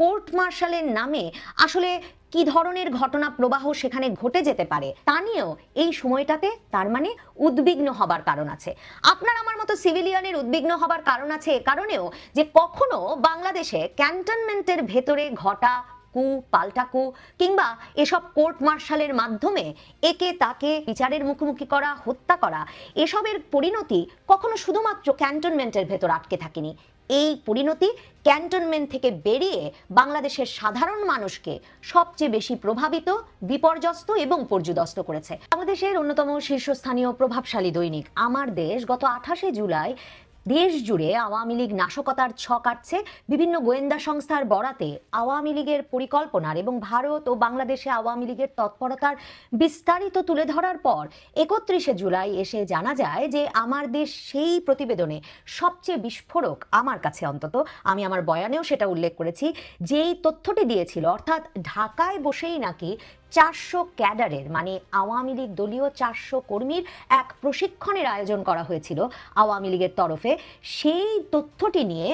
Court মার্শালের নামে আসলে কি ধরনের ঘটনা প্রবাহ সেখানে ঘটে যেতে পারে তা নিয়েও এই সময়টাতে তার মানে উদ্বিগ্ন হবার কারণ আছে। আপনার আমার মতো সিভিলিয়ানের উদ্বিগ্ন হবার কারণ আছে এ কারণেও যে কখনো বাংলাদেশে ক্যান্টনমেন্টের ভেতরে ঘটা কু পাল্টা কু কিংবা এসব কোর্ট মার্শালের মাধ্যমে একে তাকে বিচারের মুখোমুখি করা, হত্যা করা, এসবের পরিণতি কখনো শুধুমাত্র ক্যান্টনমেন্টের ভেতর আটকে থাকেনি। এই পরিণতি ক্যান্টনমেন্ট থেকে বেরিয়ে বাংলাদেশের সাধারণ মানুষকে সবচেয়ে বেশি প্রভাবিত, বিপর্যস্ত এবং পর্যুদস্ত করেছে। বাংলাদেশের অন্যতম শীর্ষস্থানীয় প্রভাবশালী দৈনিক আমার দেশ গত 28 জুলাই দেশ জুড়ে আওয়ামী লীগ নাশকতার ছক আঁটছে। বিভিন্ন গোয়েন্দা সংস্থার বরাতে আওয়ামী লীগের পরিকল্পনার এবং ভারত ও বাংলাদেশে আওয়ামী লীগের তৎপরতার বিস্তারিত তুলে ধরার পর 31 জুলাই এসে জানা যায় যে আমার দেশ সেই প্রতিবেদনে সবচেয়ে বিস্ফোরক, আমার কাছে অন্তত, আমি আমার বয়ানেও সেটা উল্লেখ করেছি, যেই তথ্যটি দিয়েছিল, অর্থাৎ ঢাকায় বসেই নাকি 400 ক্যাডারের মানে আওয়ামী লীগ দলীয় 400 কর্মীর এক প্রশিক্ষণের আয়োজন করা হয়েছিল আওয়ামী লীগের তরফে। সেই তথ্যটি নিয়ে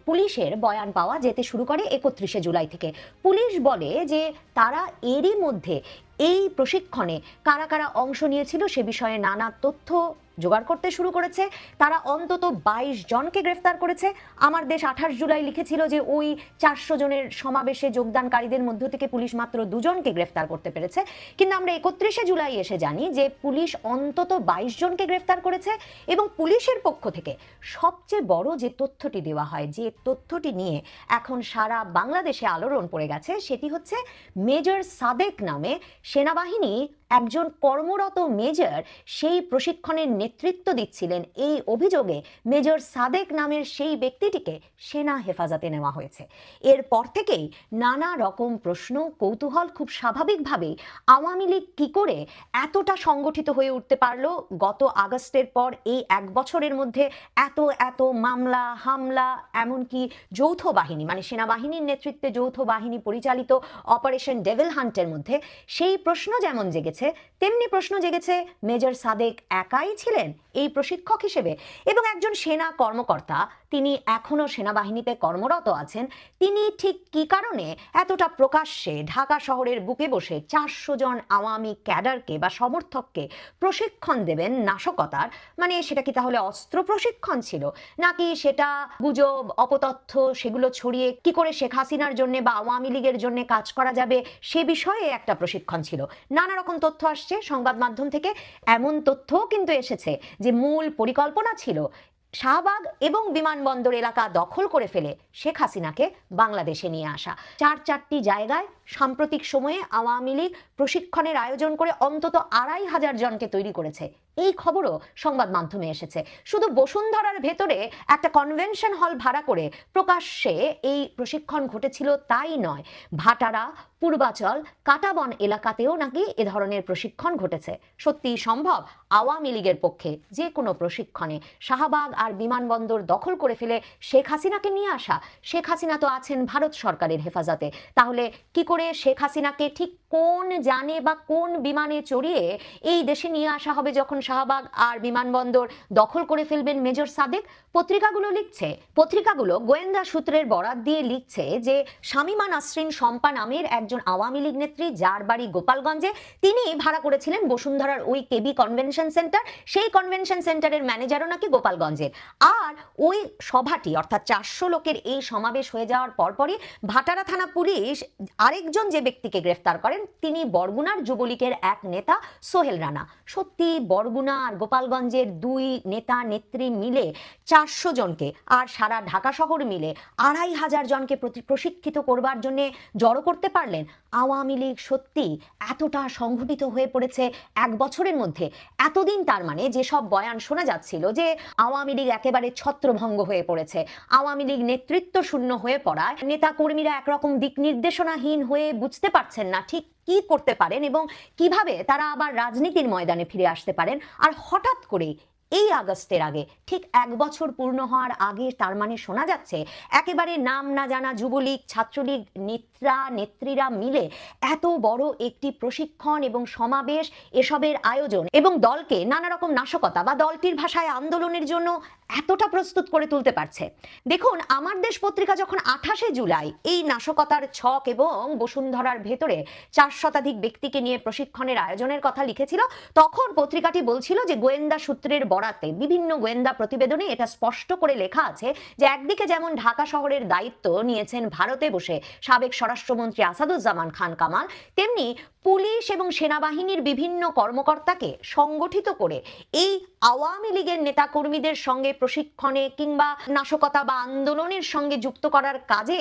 পুলিশের বয়ান পাওয়া যেতে শুরু করে 31 জুলাই থেকে। পুলিশ বলে যে তারা এরই মধ্যে এই প্রশিক্ষণে কারা কারা অংশ নিয়েছিল সে বিষয়ে নানা তথ্য জোগাড় করতে শুরু করেছে। তারা অন্তত 22 জনকে গ্রেফতার করেছে। আমার দেশ 28 জুলাই লিখেছিল যে ওই 400 জনের সমাবেশে যোগদানকারীদের মধ্য থেকে পুলিশ মাত্র 2 জনকে গ্রেফতার করতে পেরেছে। কিন্তু আমরা 31 জুলাই এসে জানি যে পুলিশ অন্তত 22 জনকে গ্রেফতার করেছে। এবং পুলিশের পক্ষ থেকে সবচেয়ে বড় যে তথ্যটি দেওয়া হয়, যে তথ্যটি নিয়ে এখন সারা বাংলাদেশে আলোড়ন পড়ে গেছে, সেটি হচ্ছে মেজর সাদেক নামে সেনাবাহিনী একজন কর্মরত মেজর সেই প্রশিক্ষণের নেতৃত্ব দিচ্ছিলেন। এই অভিযোগে মেজর সাদেক নামের সেই ব্যক্তিটিকে সেনা হেফাজতে নেওয়া হয়েছে। এরপর থেকেই নানা রকম প্রশ্ন, কৌতূহল খুব স্বাভাবিকভাবেই আওয়ামী লীগ কী করে এতটা সংগঠিত হয়ে উঠতে পারলো গত আগস্টের পর এই 1 বছরের মধ্যে, এত এত মামলা, হামলা, এমনকি যৌথ বাহিনী মানে সেনাবাহিনীর নেতৃত্বে যৌথ বাহিনী পরিচালিত অপারেশন ডেভিল হান্টের মধ্যে। সেই প্রশ্ন যেমন জেগেছে, তেমনি প্রশ্ন জেগেছে মেজর সাদেক একাই ছিলেন এই প্রশিক্ষক হিসেবে এবং একজন সেনা কর্মকর্তা, তিনি এখনো সেনাবাহিনীতে কর্মরত আছেন, তিনি ঠিক কী কারণে এতটা প্রকাশ্যে ঢাকা শহরের বুকে বসে 400 জন আওয়ামী ক্যাডারকে বা সমর্থককে প্রশিক্ষণ দেবেন নাশকতার? মানে সেটা কি তাহলে অস্ত্র প্রশিক্ষণ ছিল, নাকি সেটা গুজব, অপতথ্য সেগুলো ছড়িয়ে কি করে শেখ হাসিনার জন্য বা আওয়ামী লীগের জন্য কাজ করা যাবে সে বিষয়ে একটা প্রশিক্ষণ ছিল? নানা রকম তথ্য আসছে সংবাদ মাধ্যম থেকে। এমন তথ্যও কিন্তু এসেছে যে মূল পরিকল্পনা ছিল শাহবাগ এবং বিমানবন্দর এলাকা দখল করে ফেলে শেখ হাসিনাকে বাংলাদেশে নিয়ে আসা। 4টি জায়গায় সাম্প্রতিক সময়ে আওয়ামী লীগ প্রশিক্ষণের আয়োজন করে অন্তত 2500 জনকে তৈরি করেছে। এই খবরও সংবাদ মাধ্যমে এসেছে। শুধু বসুন্ধরার ভেতরে একটা কনভেনশন হল ভাড়া করে প্রকাশ্যে এই প্রশিক্ষণ ঘটেছিল তাই নয়, ভাটারা, পূর্বাচল, কাটাবন এলাকাতেও নাকি এ ধরনের প্রশিক্ষণ ঘটেছে। সত্যিই সম্ভব আওয়ামী লীগের পক্ষে যে কোনো প্রশিক্ষণে শাহবাগ আর বিমানবন্দর দখল করে ফেলে শেখ হাসিনাকে নিয়ে আসা? শেখ হাসিনা তো আছেন ভারত সরকারের হেফাজতে। তাহলে কি করে শেখ হাসিনাকে ঠিক কোন যানে বা কোন বিমানে চড়িয়ে এই দেশে নিয়ে আসা হবে যখন শাহবাগ আর বিমানবন্দর দখল করে ফেলবেন মেজর সাদেক? পত্রিকাগুলো লিখছে, পত্রিকাগুলো গোয়েন্দা সূত্রের বরাত দিয়ে লিখছে যে শামীমা নাসরিন শম্পা নামের একজন আওয়ামী লীগ নেত্রী, যার বাড়ি গোপালগঞ্জে, তিনি ভাড়া করেছিলেন বসুন্ধরার ওই কেবি কনভেনশন সেন্টার। সেই কনভেনশন সেন্টারের ম্যানেজারও নাকি গোপালগঞ্জের। আর ওই সভাটি অর্থাৎ 400 লোকের এই সমাবেশ হয়ে যাওয়ার পরপরই ভাটারা থানা পুলিশ আরেকজন যে ব্যক্তিকে গ্রেফতার করেন, তিনি বরগুনার যুবলীগের এক নেতা সোহেল রানা। সত্যি বরগুনা আর গোপালগঞ্জের 2 নেতা নেত্রী মিলে 400 জনকে আর সারা ঢাকা শহর মিলে 2500 জনকে প্রশিক্ষিত করবার জন্য জড়ো করতে পারলেন? আওয়ামী লীগ সত্যি এতটা সংগঠিত হয়ে পড়েছে 1 বছরের মধ্যে? এতদিন তার মানে যেসব বয়ান শোনা যাচ্ছিল যে আওয়ামী লীগ একেবারে ছত্রভঙ্গ হয়ে পড়েছে, আওয়ামী লীগ নেতৃত্ব শূন্য হয়ে পড়ায় নেতা কর্মীরা একরকম দিক নির্দেশনাহীন হয়ে বুঝতে পারছেন না ঠিক কি করতে পারেন এবং কিভাবে তারা আবার রাজনীতির ময়দানে ফিরে আসতে পারেন। আর হঠাৎ করে এই আগস্টের আগে, ঠিক 1 বছর পূর্ণ হওয়ার আগে, তার মানে শোনা যাচ্ছে একেবারে নাম না জানা যুবলীগ, ছাত্রলীগ নেত্রীরা মিলে এত বড় একটি প্রশিক্ষণ এবং সমাবেশ, এসবের আয়োজন এবং দলকে নানা রকম নাশকতা বা দলটির ভাষায় আন্দোলনের জন্য এতটা প্রস্তুত করে তুলতে পারছে? দেখুন, আমার দেশ পত্রিকা যখন 28শে জুলাই এই নাশকতার ছক এবং বসুন্ধরার ভেতরে 4 শতাধিক ব্যক্তিকে নিয়ে প্রশিক্ষণের আয়োজনের কথা লিখেছিল, তখন পত্রিকাটি বলছিল যে গোয়েন্দা সূত্রের বরাতে বিভিন্ন গোয়েন্দা প্রতিবেদনে এটা স্পষ্ট করে লেখা আছে যে একদিকে যেমন ঢাকা শহরের দায়িত্ব নিয়েছেন ভারতে বসে সাবেক স্বরাষ্ট্রমন্ত্রী আসাদুজ্জামান খান কামাল, তেমনি পুলিশ এবং সেনাবাহিনীর বিভিন্ন কর্মকর্তাকে সংগঠিত করে এই আওয়ামী লীগের নেতাকর্মীদের সঙ্গে প্রশিক্ষণে কিংবা নাশকতা বা আন্দোলনের সঙ্গে যুক্ত করার কাজে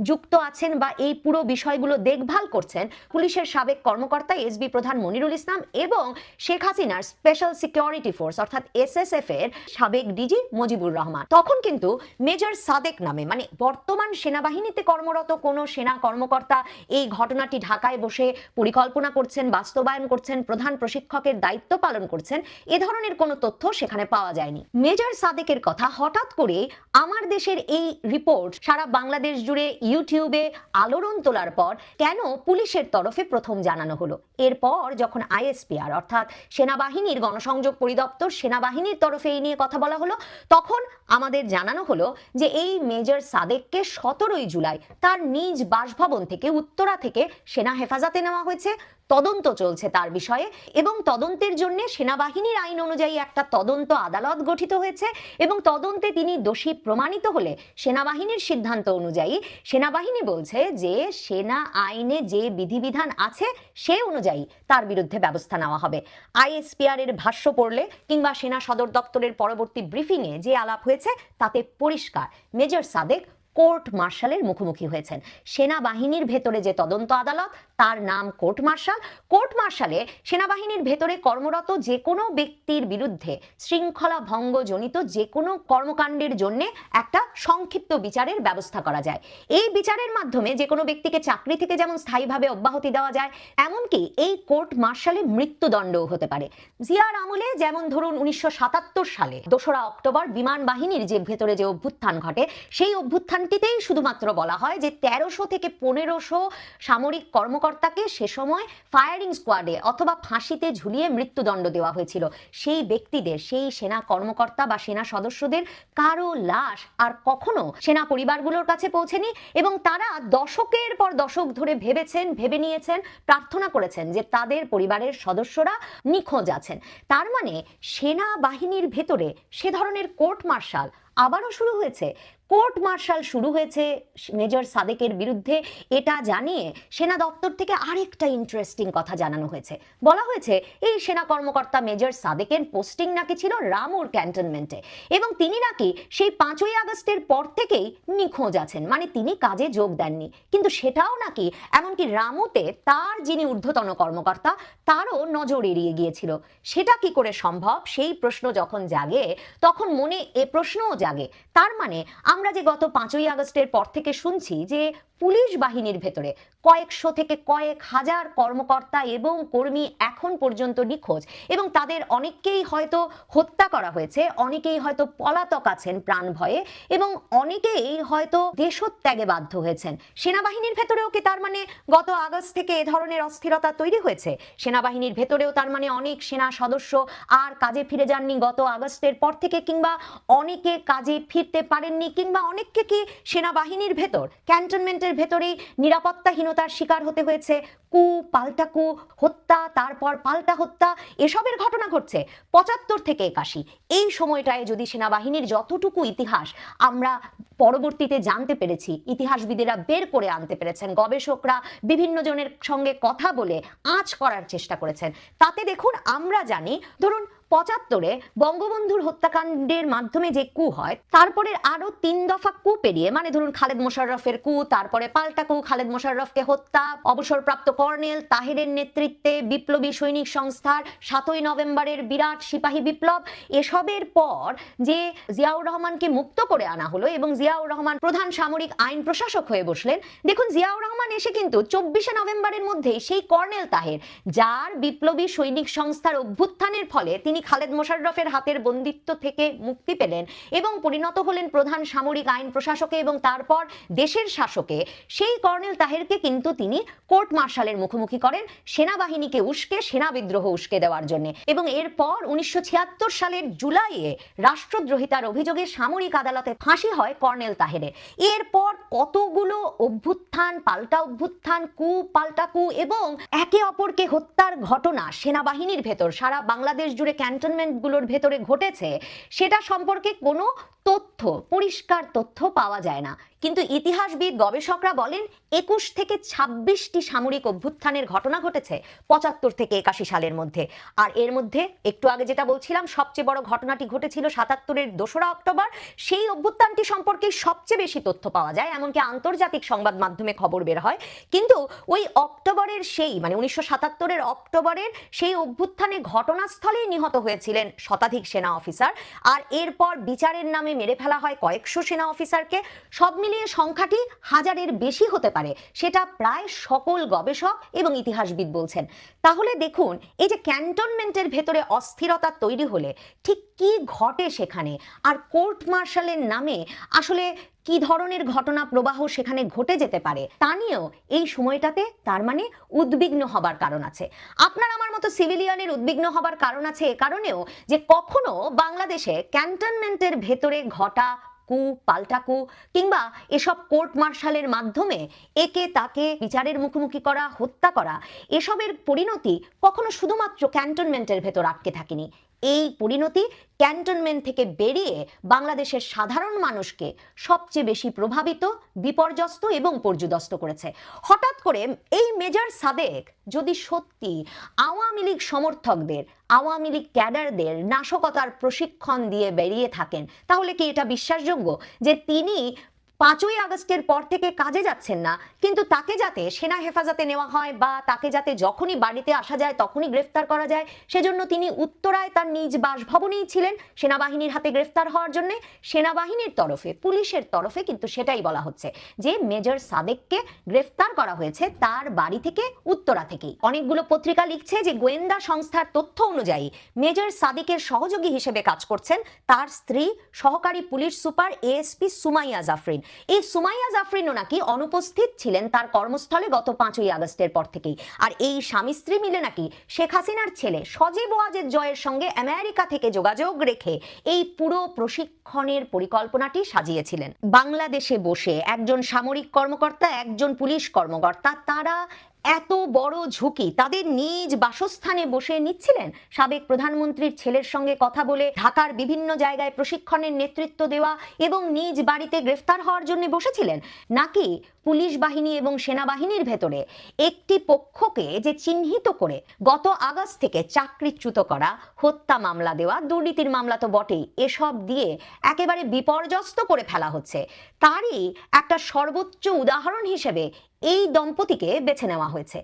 যুক্ত আছেন বা এই পুরো বিষয়গুলো দেখভাল করছেন পুলিশের সাবেক কর্মকর্তা এসবি প্রধান মনিরুল ইসলাম এবং শেখ হাসিনার স্পেশাল সিকিউরিটি ফোর্স অর্থাৎ এসএসএফ এর সাবেক ডিজি মুজিবুর রহমান। তখন কিন্তু মেজর সাদেক নামে, মানে বর্তমান সেনাবাহিনীতে কর্মরত কোনো সেনা কর্মকর্তা এই ঘটনাটি ঢাকায় বসে পরিকল্পনা করছেন, বাস্তবায়ন করছেন, প্রধান প্রশিক্ষকের দায়িত্ব পালন করছেন, এ ধরনের কোনো তথ্য সেখানে পাওয়া যায়নি। মেজর সাদেকের কথা হঠাৎ করে আমার দেশের এই রিপোর্ট সারা বাংলাদেশ জুড়ে ইউটিউবে আলোড়ন তোলার পর কেন পুলিশের তরফে প্রথম জানানো হলো? এরপর যখন আইএসপিআর অর্থাৎ সেনাবাহিনীর গণসংযোগ পরিদপ্তর সেনাবাহিনীর তরফে এই নিয়ে কথা বলা হলো, তখন আমাদের জানানো হলো যে এই মেজর সাদেককে 17ই জুলাই তার নিজ বাসভবন থেকে উত্তরা থেকে সেনা হেফাজতে নেওয়া হয়েছে। তদন্ত চলছে তার বিষয়ে এবং তদন্তের জন্য সেনাবাহিনীর আইন অনুযায়ী একটা তদন্ত আদালত গঠিত হয়েছে এবং তদন্তে তিনি দোষী প্রমাণিত হলে সেনাবাহিনীর সিদ্ধান্ত অনুযায়ী সেনাবাহিনী বলছে যে সেনা আইনে যে বিধিবিধান আছে সে অনুযায়ী তার বিরুদ্ধে ব্যবস্থা নেওয়া হবে। আইএসপিআর এর ভাষ্য পড়লে কিংবা সেনা সদর দপ্তরের পরবর্তী ব্রিফিংয়ে যে আলাপ হয়েছে তাতে পরিষ্কার মেজর সাদেক কোর্ট মার্শালের মুখোমুখি হয়েছেন। সেনাবাহিনীর ভেতরে যে তদন্ত আদালত তার নাম কোর্ট মার্শাল। কোর্ট মার্শালে সেনাবাহিনীর ভেতরে কর্মরত যে কোনো ব্যক্তির বিরুদ্ধে শৃঙ্খলা ভঙ্গজনিত যে কোনো কর্মকাণ্ডের জন্য একটা সংক্ষিপ্ত বিচারের ব্যবস্থা করা যায়। এই বিচারের মাধ্যমে যে কোনো ব্যক্তিকে চাকরি থেকে যেমন স্থায়ীভাবে অব্যাহতি দেওয়া যায়, এমনকি এই কোর্ট মার্শালে মৃত্যুদণ্ডও হতে পারে। জিয়ার আমলে যেমন ধরুন 1977 সালে 2রা অক্টোবর বিমান বাহিনীর যে ভেতরে যে অভ্যুত্থান ঘটে, সেই অভ্যুত্থানটিতেই শুধুমাত্র বলা হয় যে 1300 থেকে 1500 সামরিক কর্মকর্তাকে সে সময় ফায়ারিং স্কোয়াডে অথবা ফাঁসিতে ঝুলিয়ে মৃত্যুদণ্ড দেওয়া হয়েছিল। সেই ব্যক্তিদের, সেই সেনা কর্মকর্তা বা সেনা সদস্যদের কারো লাশ আর কখনো সেনা পরিবারগুলোর কাছে পৌঁছেনি এবং তারা দশকের পর দশক ধরে ভেবে নিয়েছেন, প্রার্থনা করেছেন যে তাদের পরিবারের সদস্যরা নিখোঁজ আছেন। তার মানে সেনাবাহিনীর ভেতরে সে ধরনের কোর্ট মার্শাল আবারও শুরু হয়েছে। কোর্ট মার্শাল শুরু হয়েছে মেজর সাদেকের বিরুদ্ধে, এটা জানিয়ে সেনা দপ্তর থেকে আরেকটা ইন্টারেস্টিং কথা জানানো হয়েছে। বলা হয়েছে এই সেনা কর্মকর্তা মেজর সাদেকের পোস্টিং নাকি ছিল রামুর ক্যান্টনমেন্টে এবং তিনি নাকি সেই 5ই আগস্টের পর থেকেই নিখোঁজ আছেন, মানে তিনি কাজে যোগ দেননি। কিন্তু সেটাও নাকি এমনকি রামুতে তার যিনি ঊর্ধ্বতন কর্মকর্তা তারও নজর এড়িয়ে গিয়েছিল। সেটা কি করে সম্ভব? সেই প্রশ্ন যখন জাগে তখন মনে এ প্রশ্নও জাগে, তার মানে আমরা যে গত 5ই আগস্টের পর থেকে শুনছি যে পুলিশ বাহিনীর ভেতরে কয়েকশো থেকে কয়েক হাজার কর্মকর্তা এবং কর্মী এখন পর্যন্ত নিখোঁজ এবং তাদের অনেককেই হয়তো হত্যা করা হয়েছে, অনেকেই হয়তো পলাতক আছেন প্রাণ ভয়ে এবং অনেকেই হয়তো দেশত্যাগে বাধ্য হয়েছেন। সেনাবাহিনীর ভেতরেও কি তার মানে গত আগস্ট থেকে এ ধরনের অস্থিরতা তৈরি হয়েছে? সেনাবাহিনীর ভেতরেও তার মানে অনেক সেনা সদস্য আর কাজে ফিরে যাননি গত আগস্টের পর থেকে, কিংবা অনেকে কাজে ফিরতে পারেননি, কিংবা অনেককে কি সেনাবাহিনীর ভেতর ক্যান্টনমেন্টের ভেতরেই নিরাপত্তাহীনতার শিকার হতে হয়েছে? কু, পাল্টা কু, হত্যা, তারপর পাল্টা হত্যা, এসবের ঘটনা ঘটছে 75 থেকে 81। এই সময়টায় যদি সেনাবাহিনীর যতটুকু ইতিহাস আমরা পরবর্তীতে জানতে পেরেছি, ইতিহাসবিদেরা বের করে আনতে পেরেছেন, গবেষকরা বিভিন্ন জনের সঙ্গে কথা বলে আঁচ করার চেষ্টা করেছেন, তাতে দেখুন আমরা জানি ধরুন 75-এ বঙ্গবন্ধুর হত্যাকাণ্ডের মাধ্যমে যে কু হয়, তারপরে আরো 3 দফা কু পেরিয়ে, মানে ধরুন খালেদ মোশাররফের কু, তারপরে পাল্টা কু, খালেদ মোশাররফকে হত্যা, অবসরপ্রাপ্ত কর্নেল তাহেরের নেতৃত্বে বিপ্লবী সৈনিক সংস্থার 7ই নভেম্বরের বিরাট সিপাহী বিপ্লব, এসবের পর যে জিয়াউর রহমানকে মুক্ত করে আনা হলো এবং জিয়াউর রহমান প্রধান সামরিক আইন প্রশাসক হয়ে বসলেন। দেখুন জিয়াউর রহমান এসে কিন্তু 24শে নভেম্বরের মধ্যে সেই কর্নেল তাহের, যার বিপ্লবী সৈনিক সংস্থার অভ্যুত্থানের ফলে তিনি তিনি খালেদ মোশাররফের হাতের বন্দিত্ব থেকে মুক্তি পেলেন এবং পরিণত হলেন প্রধান সামরিক আইন প্রশাসকে এবং তারপর দেশের শাসকে, সেই কর্নেল তাহেরকে কিন্তু তিনি কোর্ট মার্শালের মুখোমুখি করেন সেনাবাহিনীকে উস্কে, সেনা বিদ্রোহ উস্কে দেওয়ার জন্য। এবং এরপর 1976 সালের জুলাইয়ে রাষ্ট্রদ্রোহিতার অভিযোগে সামরিক আদালতে ফাঁসি হয় কর্নেল তাহেরের। এরপর কতগুলো অভ্যুত্থান, পাল্টা অভ্যুত্থান, কু পাল্টা কু এবং একে অপরকে হত্যার ঘটনা সেনাবাহিনীর ভেতর, সারা বাংলাদেশ জুড়ে ক্যান্টনমেন্টগুলোর ভেতরে ঘটেছে, সেটা সম্পর্কে কোনো তথ্য, পরিষ্কার তথ্য পাওয়া যায় না। কিন্তু ইতিহাসবিদ, গবেষকরা বলেন 21 থেকে 26টি সামরিক অভ্যুত্থানের ঘটনা ঘটেছে 75 থেকে 81 সালের মধ্যে। আর এর মধ্যে একটু আগে যেটা বলছিলাম, সবচেয়ে বড় ঘটনাটি ঘটেছিল 77-এর 2রা অক্টোবর। সেই অভ্যুত্থানটি সম্পর্কে সবচেয়ে বেশি তথ্য পাওয়া যায়, এমনকি আন্তর্জাতিক সংবাদ মাধ্যমে খবর বের হয়। কিন্তু ওই অক্টোবরের সেই 1977-এর অক্টোবরের সেই অভ্যুত্থানে ঘটনাস্থলেই নিহত হয়েছিলেন শতাধিক সেনা অফিসার। আর এরপর বিচারের নামে মেরে ফেলা হয় কয়েকশো সেনা অফিসারকে। সব মিলিয়ে সংখ্যাটি হাজারের বেশি হতে পারে, সেটা প্রায় সকল গবেষক এবং ইতিহাসবিদ বলছেন। তাহলে দেখুন, এই যে ক্যান্টনমেন্টের ভেতরে অস্থিরতা তৈরি হলে ঠিক কি ঘটে সেখানে, আর কোর্ট মার্শালের নামে আসলে কি ধরনের ঘটনা প্রবাহ সেখানে ঘটে যেতে পারে, তা নিয়েও এই সময়টাতে তার উদ্বিগ্ন হবার কারণ আছে। আপনার আমার মতো সিভিলিয়ানের উদ্বিগ্ন হবার কারণ আছে এ কারণেও যে কখনো বাংলাদেশে ক্যান্টনমেন্টের ভেতরে ঘটা কু, পাল্টা কু কিংবা এসব কোর্ট মার্শালের মাধ্যমে একে তাকে বিচারের মুখোমুখি করা, হত্যা করা, এসবের পরিণতি কখনো শুধুমাত্র ক্যান্টনমেন্টের ভেতর আটকে থাকেনি। এই পরিণতি ক্যান্টনমেন্ট থেকে বেরিয়ে বাংলাদেশের সাধারণ মানুষকে সবচেয়ে বেশি প্রভাবিত, বিপর্যস্ত এবং পর্যুদস্ত করেছে। হঠাৎ করে এই মেজর সাদেক যদি সত্যি আওয়ামী লীগ সমর্থকদের, আওয়ামী লীগ ক্যাডারদের নাশকতার প্রশিক্ষণ দিয়ে বেরিয়ে থাকেন, তাহলে কি এটা বিশ্বাসযোগ্য যে তিনি 5ই আগস্টের পর থেকে কাজে যাচ্ছেন না, কিন্তু তাকে যাতে সেনা হেফাজতে নেওয়া হয় বা তাকে যাতে যখনই বাড়িতে আসা যায় তখনই গ্রেফতার করা যায়, সেজন্য তিনি উত্তরায় তার নিজ বাসভবনেই ছিলেন সেনাবাহিনীর হাতে গ্রেফতার হওয়ার জন্য। সেনাবাহিনীর তরফে, পুলিশের তরফে কিন্তু সেটাই বলা হচ্ছে যে মেজর সাদেককে গ্রেফতার করা হয়েছে তার বাড়ি থেকে, উত্তরা থেকেই। অনেকগুলো পত্রিকা লিখছে যে গোয়েন্দা সংস্থার তথ্য অনুযায়ী মেজর সাদেকের সহযোগী হিসেবে কাজ করছেন তার স্ত্রী, সহকারী police super ASP Sumaiya Jafrin. এই সুমাইয়া জাফরিনও নাকি অনুপস্থিত ছিলেন তার কর্মস্থলে গত 5ই আগস্টের পর থেকেই। আর এই স্বামী স্ত্রী মিলে নাকি শেখ হাসিনার ছেলে সজীব ওয়াজেদ জয়ের সঙ্গে আমেরিকা থেকে যোগাযোগ রেখে এই পুরো প্রশিক্ষণের পরিকল্পনাটি সাজিয়েছিলেন। বাংলাদেশে বসে একজন সামরিক কর্মকর্তা, একজন পুলিশ কর্মকর্তা, তারা এত বড় ঝুঁকি তাদের নিজ বাসস্থানে বসে নিচ্ছিলেন, সাবেক প্রধানমন্ত্রীর ছেলের সঙ্গে কথা বলে ঢাকার বিভিন্ন জায়গায় প্রশিক্ষণের নেতৃত্ব দেওয়া এবং নিজ বাড়িতে গ্রেফতার হওয়ার জন্য বসেছিলেন, নাকি পুলিশ বাহিনী এবং সেনাবাহিনীর ভেতরে একটি পক্ষকে যে চিহ্নিত করে গত আগস্ট থেকে চাকরিচ্যুত করা, হত্যা মামলা দেওয়া, দুর্নীতির মামলা তো বটেই, এসব দিয়ে একেবারে বিপর্যস্ত করে ফেলা হচ্ছে, তারই একটা সর্বোচ্চ উদাহরণ হিসেবে এই দম্পতিকে বেছে নেওয়া হয়েছে।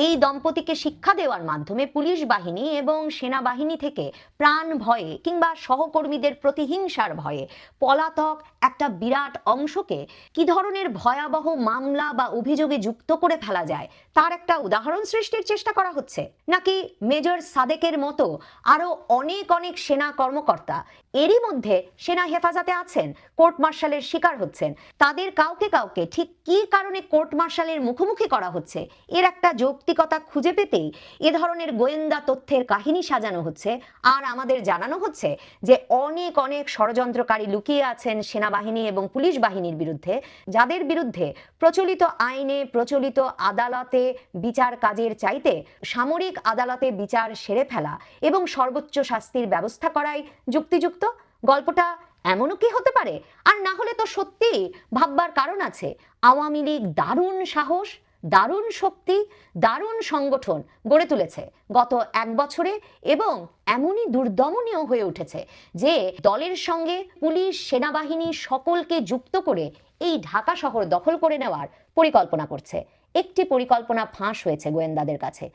এই দম্পতিকে শিক্ষা দেওয়ার মাধ্যমে পুলিশ বাহিনী এবং সেনাবাহিনী থেকে প্রাণ ভয়ে কিংবা সহকর্মীদের প্রতিহিংসার ভয়ে পলাতক একটা বিরাট অংশকে কি ধরনের ভয়াবহ মামলা বা অভিযোগে যুক্ত করে ফেলা যায় তার একটা উদাহরণ সৃষ্টির চেষ্টা করা হচ্ছে। নাকি মেজর সাদেকের মতো আরো অনেক অনেক সেনা কর্মকর্তা এরই মধ্যে সেনা হেফাজতে আছেন, কোর্ট মার্শালের শিকার হচ্ছেন, তাদের কাউকে কাউকে ঠিক কি কারণে কোর্ট মার্শালের মুখোমুখি করা হচ্ছে এর একটা যৌক্তিকতা খুঁজে পেতেই এ ধরনের গোয়েন্দা তথ্যের কাহিনী সাজানো হচ্ছে। আর আমাদের জানানো হচ্ছে যে অনেক অনেক ষড়যন্ত্রকারী লুকিয়ে আছেন সেনাবাহিনী এবং পুলিশ বাহিনীর বিরুদ্ধে, যাদের বিরুদ্ধে প্রচলিত আইনে, প্রচলিত আদালতে বিচার কাজের চাইতে সামরিক আদালতে বিচার সেরে ফেলা এবং সর্বোচ্চ শাস্তির ব্যবস্থা করাই যুক্তিযুক্ত। গল্পটা এমনও কি হতে পারে? আর না হলে তো সত্যি ভাববার কারণ আছে। আওয়ামী লীগ দারুণ সাহস, দারুণ শক্তি, দারুণ সংগঠন গড়ে তুলেছে গত 1 বছরে এবং এমনই দুর্দমনীয় হয়ে উঠেছে যে দলের সঙ্গে পুলিশ, সেনাবাহিনী সকলকে যুক্ত করে এই ঢাকা শহর দখল করে নেওয়ার পরিকল্পনা করছে। একটি পরিকল্পনা ফাঁস হয়েছে গোয়েন্দাদের কাছে।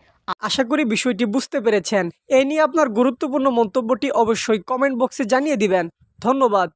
আশা করি বিষয়টি বুঝতে পেরেছেন। এই নিয়ে আপনার গুরুত্বপূর্ণ মন্তব্যটি অবশ্যই কমেন্ট বক্সে জানিয়ে দিবেন। ধন্যবাদ।